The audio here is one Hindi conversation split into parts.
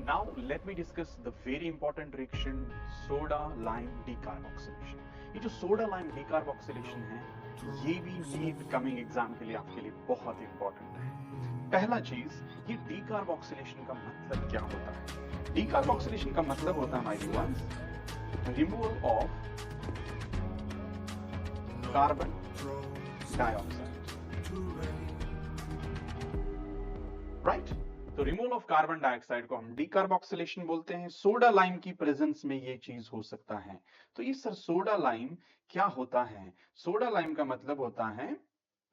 Now let me discuss the very important reaction soda lime decarboxylation. ये जो सोडा लाइम डिकार्बोक्सिलेशन है ये भी नीट कमिंग एग्जाम के लिए आपके लिए बहुत इंपॉर्टेंट है। पहला चीज, ये डिकार्बोक्सिलेशन का मतलब क्या होता है? डिकार्बोक्सिलेशन का मतलब होता है my dears removal of carbon dioxide, right? तो रिमूवल ऑफ कार्बन डाइऑक्साइड को हम डिकार्बोक्सिलेशन बोलते हैं। सोडा लाइम की प्रेजेंस में ये चीज हो सकता है। तो ये सर सोडा लाइम क्या होता है? सोडा लाइम का मतलब होता है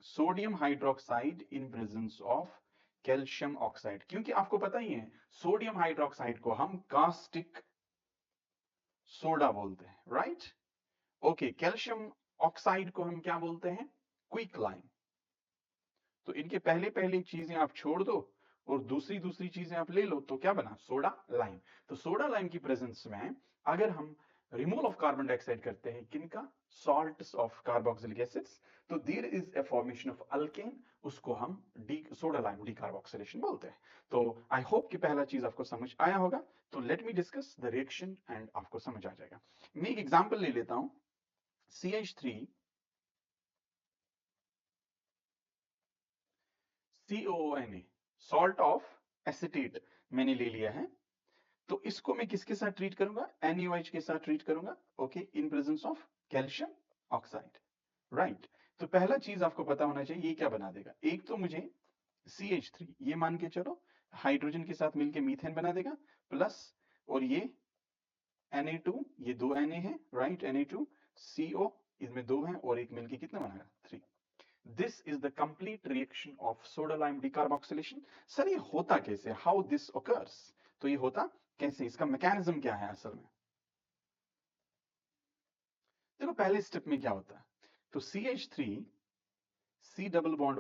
sodium hydroxide in presence of calcium oxide. क्योंकि आपको पता ही है सोडियम हाइड्रोक्साइड को हम कास्टिक सोडा बोलते हैं, राइट? ओके, कैल्शियम ऑक्साइड को हम क्या बोलते हैं? Quick lime. तो इनके पहले पहले चीजें आप छोड़ दो और दूसरी दूसरी चीजें आप ले लो तो क्या बना? Soda lime. तो सोडा लाइम की प्रेजेंस में अगर हम रिमूवल ऑफ कार्बन डाइऑक्साइड करते हैं किनका? सॉल्ट्स ऑफ कार्बोक्सिलिक एसिड्स, तो there is a formation of alkane, उसको हम सोडा लाइम डिकार्बोक्सिलेशन बोलते हैं। तो आई होप कि पहला चीज आपको समझ आया होगा। तो late me discuss the reaction and आपको समझ आ जाएगा। मैं एक एग्जांपल ले लेता हूं। CH3 COONA, salt of acetate मैंने ले लिया है। तो इसको मैं किसके साथ ट्रीट करूंगा? NaOH के साथ ट्रीट करूंगा, okay, in presence of calcium oxide, right? तो पहला चीज आपको पता होना चाहिए ये क्या बना देगा। एक तो मुझे CH3 ये मान के चलो हाइड्रोजन के साथ मिलके मीथेन बना देगा, प्लस और ये Na2, ये दो Na है, राइट? Na2CO, इसमें दो हैं और एक मिलके कितना बनाएगा? 3। This is the complete reaction of soda lime decarboxylation. Sir ये होता कैसे? How this occurs? तो ये होता कैसे? इसका मैकेनिज्म क्या है असल में? देखो पहले स्टेप में क्या होता है, तो CH3 C double bond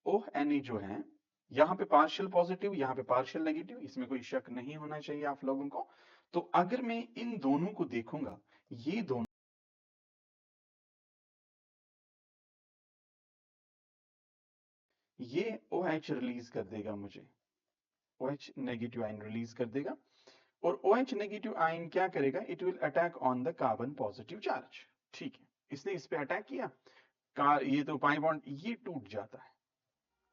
ONA जो है, यहां पे पार्शियल पॉजिटिव यहां पे पार्शियल नेगेटिव, इसमें कोई शक नहीं होना चाहिए आप लोगों को। तो अगर मैं इन दोनों को देखूंगा, ये दोनों ये OH रिलीज कर देगा, मुझे OH नेगेटिव आयन रिलीज कर देगा। और OH नेगेटिव आयन क्या करेगा? It will attack on the carbon positive charge. ठीक है, इसने इस पे अटैक किया, ये तो पाई बॉन्ड ये टूट जाता है।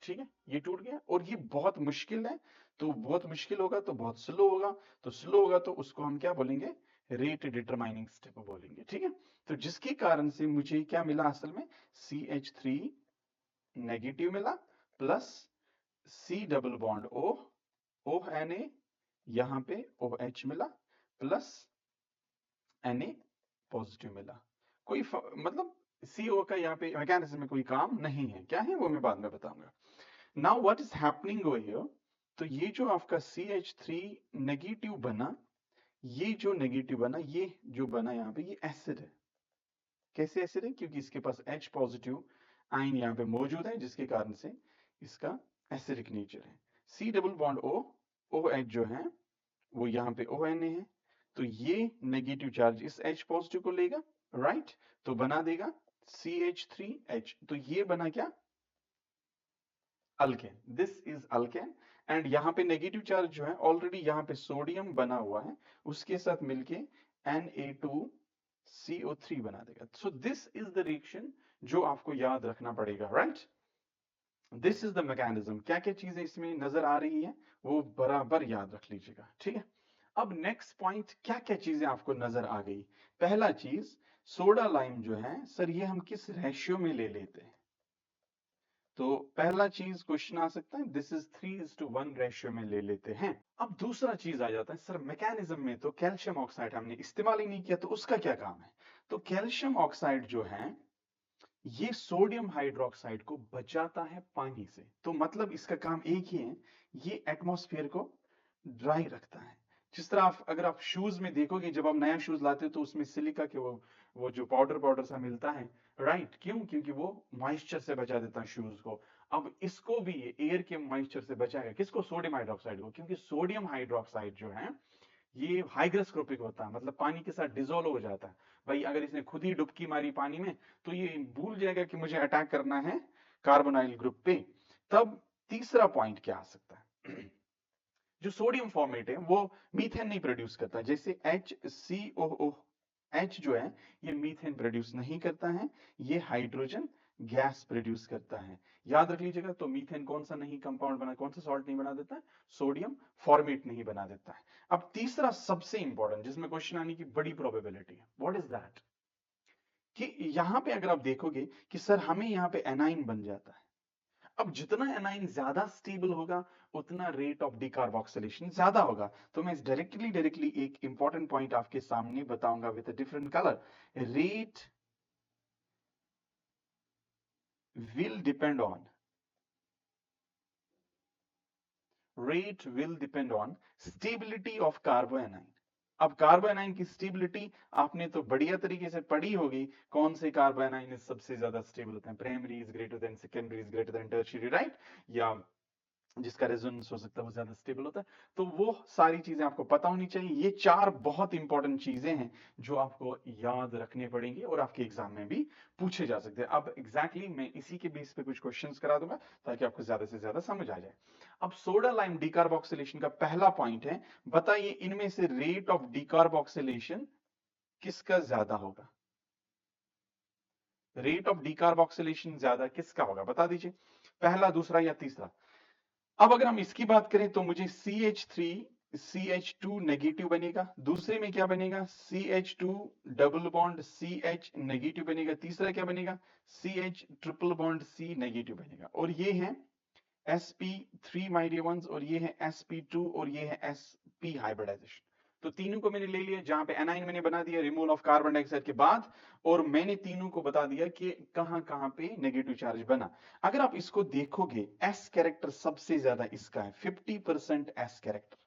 ठीक है, ये टूट गया और ये बहुत मुश्किल है। तो बहुत मुश्किल होगा तो बहुत स्लो होगा, तो स्लो होगा तो उसको हम क्या बोलेंगे? रेट डिटरमाइनिंग स्टेप बोलेंगे। ठीक है, तो जिसके कारण से मुझे क्या मिला असल में? CH3 नेगेटिव मिला, plus C double bond ONA, यहां पे OH मिला, प्लस Na पॉजिटिव मिला। मतलब CO का यहाँ पे मैकेनिज्म में कोई काम नहीं है। क्या है वो मैं बाद में बताऊंगा। Now what is happening over here? तो ये जो आपका CH3 नेगेटिव बना, ये जो नेगेटिव बना, ये जो बना यहाँ पे, ये एसिड है। कैसे एसिड है? क्योंकि इसके पास H पॉजिटिव आयन यहाँ पे मौजूद है, जिसके कारण से इसका एसिडिक नेचर है। C डबल बॉन्ड OH जो है वो यहाँ पे ONA है, तो ये नेगेटिव चार्ज इस H पॉजिटिव को लेगा, राइट? तो बना देगा CH3H। तो ये बना क्या? Alkane. This is alkane. And यहाँ पे नेगेटिव चार्ज जो है ऑलरेडी यहाँ पे सोडियम बना हुआ है, उसके साथ मिलके Na2CO3 बना देगा। So this is the reaction जो आपको याद रखना पड़ेगा, right? This is the mechanism. क्या क्या चीजें इसमें नजर आ रही है वो बराबर याद रख लीजिएगा, ठीक है? अब नेक्स्ट पॉइंट, क्या क्या चीजें आपको नजर आ गई? पहला चीज, सोडा लाइम जो है सर ये हम किस रेशियो में ले लेते हैं? तो पहला चीज क्वेश्चन आ सकता है, दिस इज 3:1 रेशियो में ले लेते हैं। अब दूसरा चीज आ जाता है, सर मैकेनिज्म में तो कैल्शियम ऑक्साइड हमने इस्तेमाल ही नहीं किया, तो उसका क्या काम है? तो कैल्शियम ऑक्साइड जो है ये सोडियम हाइड्रोक्साइड को बचाता है पानी से। तो मतलब इसका काम एक ही है, ये एटमॉस्फेयर को ड्राई रखता है। जिस तरह आप अगर आप शूज में देखोगे, जब आप नया शूज लाते हो तो उसमें सिलिका के वो जो पाउडर पाउडर सा मिलता है, राइट? क्यों? क्योंकि वो मॉइस्चर से बचा देता है शूज को। अब इसको भी एयर के मॉइस्चर से बचाएगा, किसको? सोडियम हाइड्रोक्साइड को। क्योंकि सोडियम हाइड्रोक्साइड जो है ये हाइग्रोस्कोपिक होता है, मतलब पानी के साथ डिजोल्व हो जाता है। भाई अगर इसने खुद ही डुबकी मारी पानी में तो ये भूल जाएगा कि मुझे अटैक करना है कार्बोनाइल ग्रुप पे। तब तीसरा पॉइंट क्या आ सकता है? जो सोडियम फॉर्मेट है वो मीथेन नहीं प्रोड्यूस करता, जैसे HCOO H जो है ये मीथेन प्रोड्यूस नहीं करता है, ये हाइड्रोजन गैस प्रोड्यूस करता है। याद रख लीजिएगा। तो मीथेन कौन सा नहीं कंपाउंड बना, कौन सा सॉल्ट नहीं बना देता है? सोडियम फॉर्मेट नहीं बना देता है। अब तीसरा सबसे इंपॉर्टेंट जिसमें क्वेश्चन आने की बड़ी प्रोबेबिलिटी है, व्हाट इज दैट? कि यहां पे अगर आप देखोगे कि सर हमें यहां पे एनाइन बन जाता है। अब जितना एनाइन ज्यादा स्टेबल होगा उतना रेट ऑफ डिकार्बोक्सिलेशन ज्यादा होगा। तो मैं डायरेक्टली एक इंपॉर्टेंट पॉइंट आपके सामने बताऊंगा with a different colour. Rate will depend on rate will depend on stability of carboanion। अब कार्बोनाइन की स्टेबिलिटी आपने तो बढ़िया तरीके से पढ़ी होगी, कौन से कार्बोनाइन सबसे ज्यादा स्टेबल होते हैं? Primary is greater then secondary is greater then tertiary, right? या जिसका रेजोनेंस हो सकता है वो ज्यादा स्टेबल होता है। तो वो सारी चीजें आपको पता होनी चाहिए। ये चार बहुत इंपॉर्टेंट चीजें हैं जो आपको याद रखने पड़ेंगी और आपके एग्जाम में भी पूछे जा सकते हैं। अब एग्जैक्टली मैं इसी के बेस पे कुछ क्वेश्चंस करा दूंगा ताकि आपको ज्यादा से ज्यादा समझ आ जाए। अब सोडा लाइम डिकार्बोक्सिलेशन का पहला पॉइंट है, बताइए इनमें से रेट ऑफ डिकार्बोक्सिलेशन किसका ज्यादा होगा? रेट ऑफ डिकार्बोक्सिलेशन ज्यादा किसका होगा, बता दीजिए। पहला, दूसरा या तीसरा? अब अगर हम इसकी बात करें तो मुझे CH3 CH2 नेगेटिव बनेगा, दूसरे में क्या बनेगा? CH2 double bond CH negative बनेगा, तीसरा क्या बनेगा? CH triple bond C negative बनेगा। और ये है sp3 माय डियर वंस, और ये है sp2, और ये है sp हाइब्रिडाइजेशन। तो तीनों को मैंने ले लिया, जहां पे एनाइन मैंने बना दिया रिमूवल ऑफ कार्बन डाइऑक्साइड के बाद, और मैंने तीनों को बता दिया कि कहां कहां पे नेगेटिव चार्ज बना। अगर आप इसको देखोगे, एस कैरेक्टर सबसे ज्यादा इसका है, 50% एस कैरेक्टर।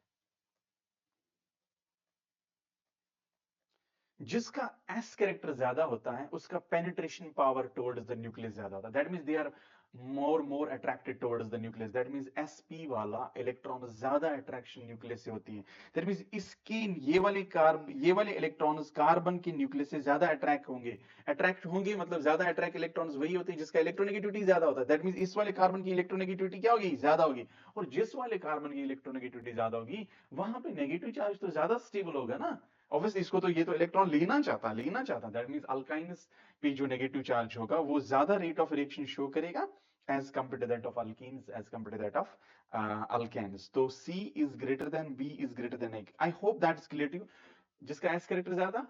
जिसका एस कैरेक्टर ज्यादा होता है उसका penetration power towards the nucleus ज्यादा होता है। That means they are more attracted towards the nucleus. That means sp वाला इलेक्ट्रॉन ज्यादा अट्रैक्शन न्यूक्लियस से होती है। दैट मींस इसके ये वाले इलेक्ट्रॉन्स कार्बन के न्यूक्लियस से ज्यादा अट्रैक्ट होंगे मतलब ज्यादा अट्रैक्ट इलेक्ट्रॉन्स वही होते हैं जिसका इलेक्ट्रोनेगेटिविटी ज्यादा होता है। दैट मींस इस वाले कार्बन की इलेक्ट्रोनेगेटिविटी क्या होगी? ज्यादा होगी। और जिस वाले कार्बन की इलेक्ट्रोनेगेटिविटी ज्यादा होगी वहां पे नेगेटिव चार्ज तो ज्यादा स्टेबल होगा ना। ऑब्वियसली इसको तो ये तो इलेक्ट्रॉन लेना चाहता। दैट मींस अल्काइन्स पे जो नेगेटिव चार्ज होगा वो ज्यादा रेट ऑफ रिएक्शन शो करेगा as compared to that of alkenes, as compared to that of alkanes. तो C is greater than B is greater than A। I hope that is clear to you. जिसका एस कैरेक्टर ज्यादा,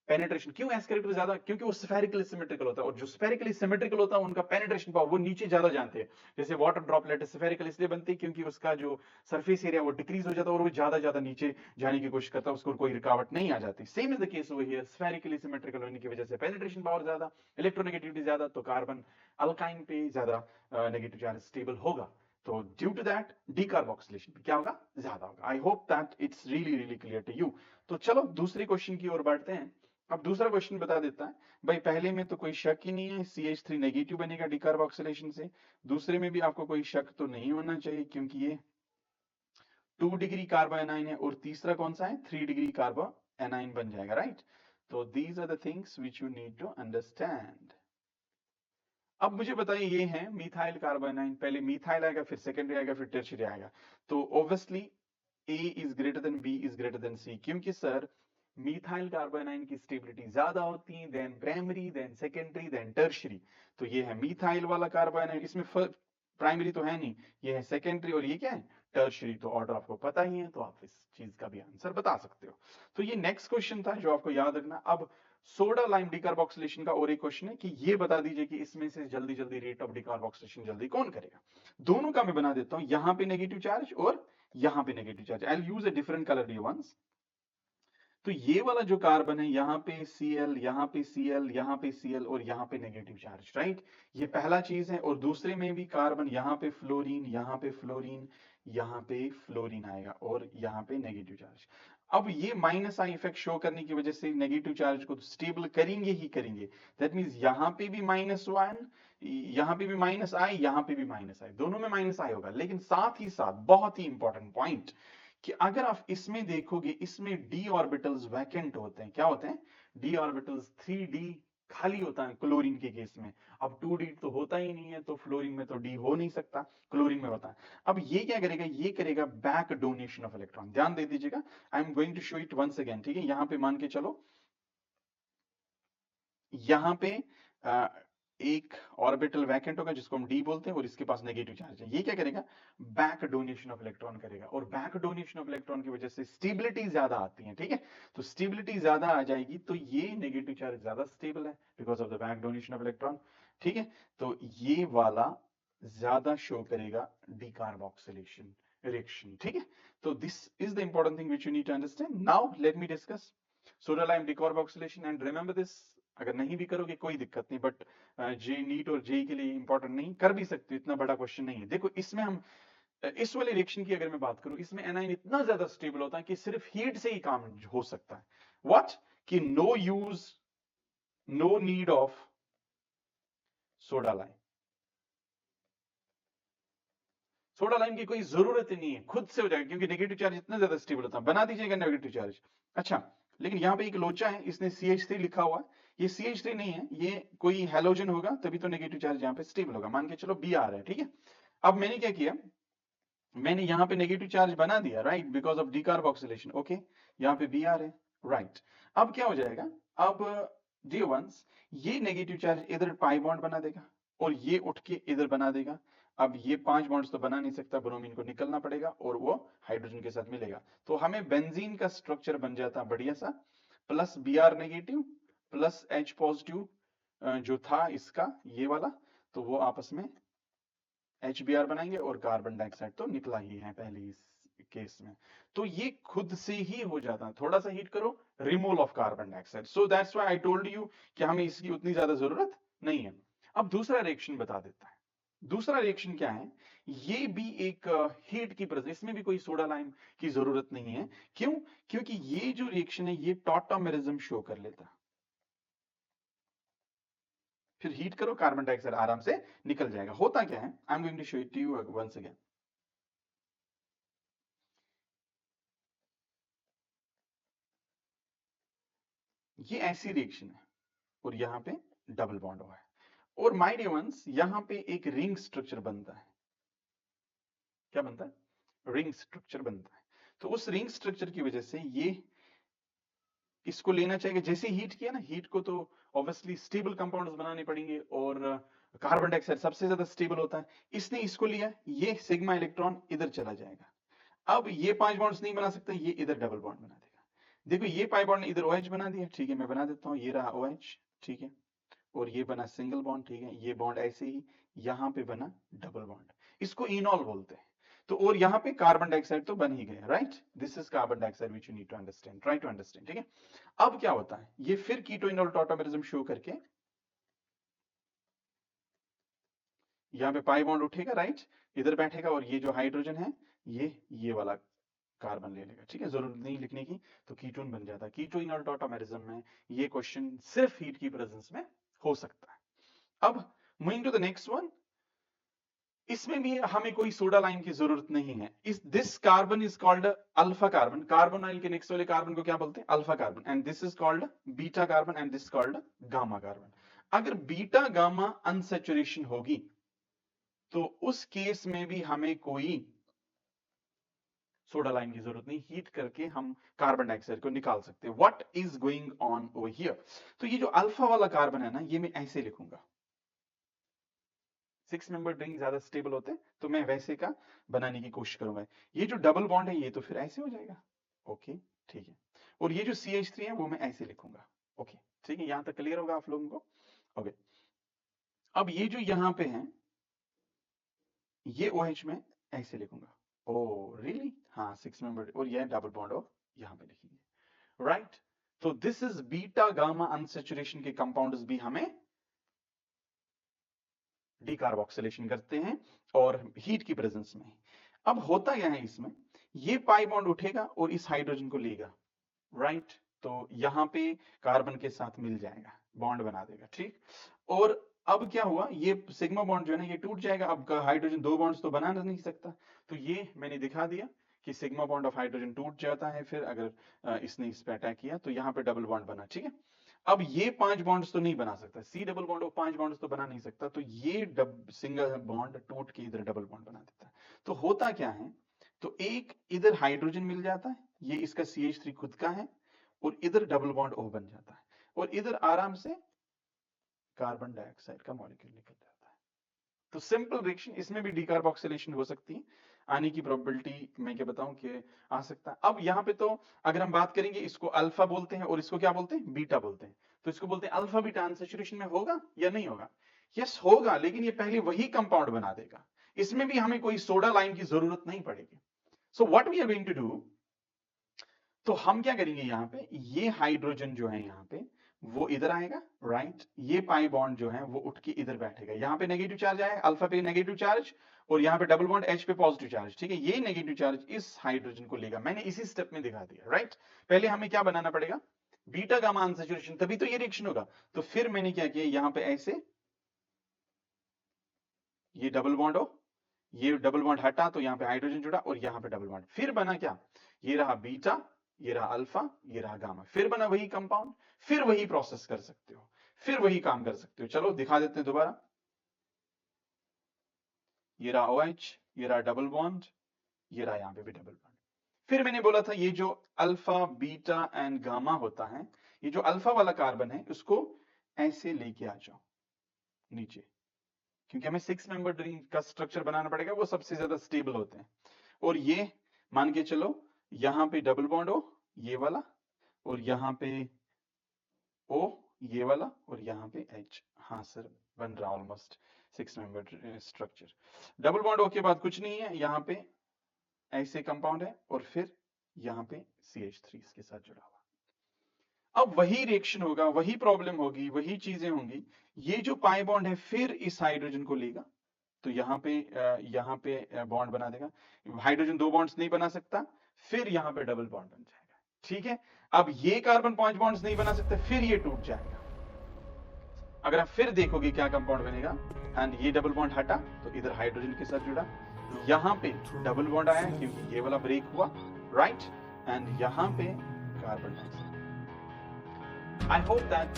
पेनिट्रेशन। क्यों एस कैरेक्टर ज्यादा? क्योंकि वो स्फेरिकली सिमेट्रिकल होता है, और जो स्फेरिकली सिमेट्रिकल होता है उनका पेनिट्रेशन पावर वो नीचे ज्यादा जानते हैं। जैसे वाटर ड्रॉपलेट स्फेरिकल इसलिए बनती है क्योंकि उसका जो सरफेस एरिया वो डिक्रीज हो जाता है और वो ज्यादा ज्यादा नीचे जाने की कोशिश करता है, उसको कोई रुकावट नहीं आ जाती। Same is the case over here, spherically symmetrical होने की वजह से पेनिट्रेशन पावर ज्यादा, इलेक्ट्रोनेगेटिविटी ज्यादा, तो कार्बन अल्काइन पे ज्यादा नेगेटिव चार्ज स्टेबल होगा। तो ड्यू टू दैट डिकार्बोक्सिलेशन क्या होगा? ज्यादा होगा। I hope that it's really clear to you. तो चलो दूसरे क्वेश्चन की ओर बढ़ते हैं। अब दूसरा क्वेश्चन बता देता है भाई, पहले में तो कोई शक ही नहीं है, CH3 नेगेटिव बनेगा डिकार्बोक्सिलेशन से। दूसरे में भी आपको कोई शक तो नहीं होना चाहिए क्योंकि ये 2 डिग्री कार्बो एनाइन है, और तीसरा कौन सा है? 3 डिग्री कार्बो एनाइन बन जाएगा, राइट? तो these are the things which you need to understand. अब मुझे बताइए, ये है मिथाइल कार्बोनाइन, पहले मिथाइल आएगा फिर सेकेंडरी आएगा फिर टर्शियरी आएगा। तो obviously A is greater than B is greater than C, क्योंकि सर मिथाइल कार्बोनाइन की स्टेबिलिटी ज्यादा होती है than primary, then secondary, then tertiary. तो ये है मिथाइल वाला कार्बोनाइन, इसमें प्राइमरी तो है नहीं, ये है सेकेंडरी, और ये क्या है? टर्शियरी। तो ऑर्डर आपको पता ही है, तो आप इस चीज का भी आंसर बता सकते हो। तो ये नेक्स्ट क्वेश्चन था जो आपको याद रखना। अब सोडा लाइम डिकार्बोक्सिलेशन का और एक क्वेश्चन है कि ये बता दीजिए कि इसमें से जल्दी जल्दी रेट ऑफ डिकार्बोक्सिलेशन जल्दी कौन करेगा। दोनों का मैं बना देता हूं, यहां पे नेगेटिव चार्ज और यहां पे negative charge. I will use a different colour dear once. तो ये वाला जो कार्बन है, यहाँ पे Cl, यहाँ पे Cl, यहाँ पे Cl, और यहाँ पे नेगेटिव चार्ज, राइट? ये पहला चीज है। और दूसरे में भी कार्बन, यहाँ पे फ्लोरीन, यहाँ पे फ्लोरीन, यहाँ पे फ्लोरीन आएगा, और यहाँ पे नेगेटिव चार्ज। अब ये माइनस आई इफेक्ट शो करने की वजह से नेगेटिव चार्ज को स्टेबल करेंगे ही करेंगे। दैट मींस यहाँ पे भी -1, यहाँ पे भी माइनस आई, यहाँ पे भी माइनस आई, दोनों में माइनस आई होगा। लेकिन साथ ही साथ बहुत ही इंपॉर्टेंट पॉइंट कि अगर आप इसमें देखोगे, इसमें d ऑर्बिटल्स वैकेंट होते हैं। क्या होते हैं? d ऑर्बिटल्स 3d खाली होता है क्लोरीन के केस में। अब 2D तो होता ही नहीं है, तो फ्लोरीन में तो D हो नहीं सकता, क्लोरीन में होता है। अब ये क्या करेगा, ये करेगा बैक डोनेशन ऑफ इलेक्ट्रॉन। ध्यान दे दीजिएगा, I am going to show it once again, ठीक है। यहां पे मान के चलो, यहां पे एक ऑर्बिटल वैकेंट होगा जिसको हम डी बोलते हैं, और इसके पास नेगेटिव चार्ज है। ये क्या करेगा, बैक डोनेशन ऑफ इलेक्ट्रॉन करेगा, और बैक डोनेशन ऑफ इलेक्ट्रॉन की वजह से स्टेबिलिटी ज्यादा आती है, ठीक है। तो स्टेबिलिटी ज्यादा आ जाएगी, तो ये नेगेटिव चार्ज ज्यादा स्टेबल है because of the back donation of electron, ठीक है। तो ये वाला ज्यादा शो करेगा डिकार्बोक्सिलेशन रिएक्शन, ठीक है। तो this is the important thing which you need to understand. Now let me discuss soda lime decarboxylation, and remember this, अगर नहीं भी करोगे कोई दिक्कत नहीं, बट जे नीट और जेई के लिए इंपॉर्टेंट नहीं, कर भी सकते हो, इतना बड़ा क्वेश्चन नहीं है। देखो इसमें हम इस वाले रिएक्शन की अगर मैं बात करूं, इसमें एनाइन इतना ज्यादा स्टेबल होता है कि सिर्फ हीट से ही काम हो सकता है। व्हाट, कि no use, no need of soda lime. Soda lime की कोई जरूरत ही नहीं है, खुद से हो जाएगा, क्योंकि नेगेटिव चार्ज इतना ज्यादा स्टेबल होता है। बना दीजिएगा नेगेटिव चार्ज। अच्छा, लेकिन यहाँ पे एक लोचा है, इसने CH3 लिखा हुआ है, ये CH3 नहीं है, ये कोई हैलोजन होगा, तभी तो नेगेटिव चार्ज यहाँ पे स्टेबल होगा। मान के चलो Br है, ठीक है। अब मैंने क्या किया, मैंने यहाँ पे नेगेटिव चार्ज बना दिया, right, because of decarboxylation, okay. यहाँ पे Br है, राइट। अब क्या हो जाएगा, अब डियर वंस, ये नेगेटिव चार्ज इधर पाई बॉन्ड बना देगा, और ये उठ के इधर बना देगा। अब ये 5 बॉन्ड्स तो बना नहीं सकता, ब्रोमीन को निकलना पड़ेगा, और वो हाइड्रोजन के साथ मिलेगा, तो हमें बेंजीन का स्ट्रक्चर बन जाता बढ़िया सा, plus Br negative plus H positive, जो था इसका ये वाला, तो वो आपस में HBr बनाएंगे, और कार्बन डाइऑक्साइड तो निकला ही है पहले इस केस में। तो ये खुद से ही हो जाता है, थोड़ा सा हीट करो, removal of carbon dioxide. So that's why I told you कि हमें इसकी उतनी ज्यादा जरूरत नहीं है। अब दूसरा रिएक्शन बता देता है। दूसरा रिएक्शन क्या है, ये भी एक हीट की प्रेजेंस, इसमें भी कोई सोडा लाइम की जरूरत नहीं है। क्यों, क्योंकि ये जो रिएक्शन है ये टॉटोमेरिज्म शो कर लेता है। फिर हीट करो, कार्बन डाइऑक्साइड आराम से निकल जाएगा। होता क्या है, I am going to show it to you once again. ये ऐसी रिएक्शन है, और यहां पे डबल बॉन्ड हुआ है, और माय डियर वंस, यहां पे एक रिंग स्ट्रक्चर बनता है। क्या बनता है, रिंग स्ट्रक्चर बनता है। तो उस रिंग स्ट्रक्चर की वजह से ये इसको लेना चाहिए, जैसे हीट किया ना, हीट को तो ऑब्वियसली स्टेबल कंपाउंड्स बनाने पड़ेंगे, और कार्बन डाइऑक्साइड सबसे ज्यादा स्टेबल होता है। इसने इसको लिया, ये सिग्मा इलेक्ट्रॉन इधर चला जाएगा। अब ये 5 बॉन्ड्स नहीं बना सकता, ये इधर डबल बॉन्ड बना देगा। देखो ये पाई बॉन्ड ने इधर OH बना दिया, ठीक है, मैं बना देता हूँ, ये रहा OH, ठीक है, और ये बना सिंगल बॉन्ड, ठीक है, ये बॉन्ड ऐसे ही, यहां पे बना डबल बॉन्ड, इसको इनॉल बोलते हैं। तो और यहाँ पे कार्बन डाइऑक्साइड तो बन ही गया, right, this is carbon dioxide which you need to understand, try to understand, ठीक है। अब क्या होता है, ये फिर कीटो इनॉल टॉटोमेरिज्म शो करके यहाँ पे पाई बॉन्ड उठेगा, राइट, इधर बैठेगा, और ये जो हाइड्रोजन है ये वाला कार्बन ले लेगा, ठीक है, जरूरत नहीं लिखने की, तो कीटोन बन जाता है। कीटो इनॉल टॉटोमेरिज्म में ये क्वेश्चन सिर्फ हीट की प्रेजेंस में हो सकता है। अब moving to the next one, इसमें भी हमें कोई सोडा लाइम की जरूरत नहीं है। इस this carbon is called alpha carbon, carbonyl के नेक्स्ट वाले कार्बन को क्या बोलते हैं, alpha carbon, and this is called beta carbon, and this called gamma carbon. अगर बीटा गामा अनसेचुरेशन होगी, तो उस केस में भी हमें कोई सोडा लाइम की जरूरत नहीं, हीट करके हम कार्बन डाइऑक्साइड को निकाल सकते हैं। What is going on over here, तो ये जो अल्फा वाला कार्बन है ना, ये मैं ऐसे लिखूंगा, 6 मेंबर रिंग ज्यादा स्टेबल होते हैं, तो मैं वैसे का बनाने की कोशिश करूंगा। ये जो डबल बॉन्ड है ये तो फिर ऐसे हो जाएगा, ओके, ठीक है, और ये जो CH3 है वो मैं ऐसे लिखूंगा, ओके, ठीक है, यहां तक क्लियर होगा आप लोगों को, ओके। अब ये जो यहां पे है, ये OH में ऐसे लिखूंगा, ओ रियली, हाँ 6 मेंबर, और ये डबल बॉन्ड हो यहां पे लिखेंगे, राइट। तो this is beta gamma unsaturation के कंपाउंड्स भी हमें डिकार्बोक्सिलेशन करते हैं, और हीट की प्रेजेंस में। अब होता क्या है इसमें, ये पाई बॉन्ड उठेगा और इस हाइड्रोजन को लेगा, राइट, तो यहां पे कार्बन के साथ मिल जाएगा, बॉन्ड बना देगा, ठीक। और अब क्या हुआ, ये सिग्मा बॉन्ड जो है ना ये टूट जाएगा, अब हाइड्रोजन 2 बॉन्ड्स तो बना नहीं सकता, तो ये मैंने दिखा दिया कि सिग्मा बॉन्ड ऑफ हाइड्रोजन टूट जाता है फिर अगर इसने इस पे अटैक किया, तो यहाँ पे डबल बॉन्ड बना, ठीक है। अब ये 5 बॉन्ड्स तो नहीं बना सकता, सी डबल बॉन्ड और 5 बॉन्ड्स तो बना नहीं सकता, तो ये सिंगल बॉन्ड टूट के इधर डबल बॉन्ड बना देता है। तो होता क्या है, तो एक इधर हाइड्रोजन मिल जाता है, ये इसका CH3 खुद का है, और इधर डबल बॉन्ड O बन जाता है, और इधर आराम से कार्बन डाइऑक्साइड का मॉलिक्यूल निकल जाता है। तो सिंपल रिएक्शन, इसमें भी डीकार्बोक्सिलेशन हो सकती है, आने की प्रोबेबिलिटी मैं क्या बताऊं कि आ सकता है। अब यहाँ पे तो अगर हम बात करेंगे, इसको अल्फा बोलते हैं और इसको क्या बोलते हैं, बीटा बोलते हैं। तो इसको बोलते हैं अल्फा बीटा अनसैचुरेशन में होगा या नहीं होगा? यस होगा, लेकिन ये पहले वही कंपाउंड बना देगा, इसमें भी हमें कोई सोडा लाइम की जरूरत नहीं पड़ेगी। So what we are going to do, तो हम क्या करेंगे, यहाँ पे ये हाइड्रोजन जो है यहाँ पे वो इधर आएगा, राइट, ये पाई बॉन्ड जो है वो उठ के इधर बैठेगा, यहाँ पे नेगेटिव चार्ज आएगा, अल्फा पे नेगेटिव चार्ज, और यहाँ पे डबल बॉन्ड H पे पॉजिटिव चार्ज, ठीक है। ये नेगेटिव चार्ज इस हाइड्रोजन को लेगा, मैंने इसी स्टेप में दिखा दिया, राइट। पहले हमें क्या बनाना पड़ेगा, बीटा गामा अनसैचुरेशन, तभी तो ये रिएक्शन होगा। तो फिर मैंने क्या किया, यहाँ पे ऐसे ये डबल बॉन्ड हो, ये डबल बॉन्ड हटा तो यहाँ पे हाइड्रोजन जुड़ा, और यहाँ पे डबल बॉन्ड, फिर बना क्या, ये रहा बीटा, ये रहा अल्फा, ये रहा गामा, फिर बना वही कंपाउंड, फिर वही प्रोसेस कर सकते हो, फिर वही काम कर सकते हो। चलो दिखा देते हैं दोबारा, ये रहा OH, ये रहा डबल बॉन्ड, ये रहा यहाँ पे भी डबल बॉन्ड। फिर मैंने बोला था ये जो अल्फा बीटा एंड गामा होता है, ये जो अल्फा वाला कार्बन है उसको ऐसे लेके आ जाओ नीचे, क्योंकि हमें 6 मेंबर रिंग का स्ट्रक्चर बनाना पड़ेगा, वो सबसे ज्यादा स्टेबल होते हैं। और ये मान के चलो यहाँ पे डबल बॉन्ड हो ये वाला, और यहाँ पे O ये वाला, और यहाँ पे H, हाँ सर बन रहा almost 6 member structure. Double bond O के बाद कुछ नहीं है, यहाँ पे ऐसे कंपाउंड है, और फिर यहाँ पे CH3 इसके साथ जुड़ा हुआ। अब वही रिएक्शन होगा, वही प्रॉब्लम होगी, वही चीजें होंगी। ये जो पाई बॉन्ड है फिर इस हाइड्रोजन को लेगा, तो यहाँ पे बॉन्ड बना देगा, हाइड्रोजन 2 बॉन्ड्स नहीं बना सकता, फिर यहाँ पे डबल बॉन्ड बन जाएगा, ठीक है। अब ये कार्बन 5 बॉन्ड्स नहीं बना सकता, फिर ये टूट जाएगा। अगर आप फिर देखोगे क्या कंपाउंड बनेगा, एंड ये डबल बॉन्ड हटा तो इधर हाइड्रोजन के साथ जुड़ा, यहाँ पे डबल बॉन्ड आया क्योंकि ये वाला ब्रेक हुआ, राइट, एंड यहाँ पे carbon dioxide. I hope that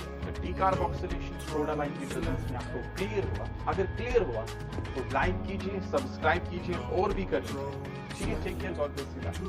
decarboxylation soda lime की प्रेजेंस में आपको क्लियर हुआ। अगर क्लियर हुआ तो लाइक कीजिए, सब्सक्राइब कीजिए और भी कर लीजिए, ठीक है। Take care, god bless you.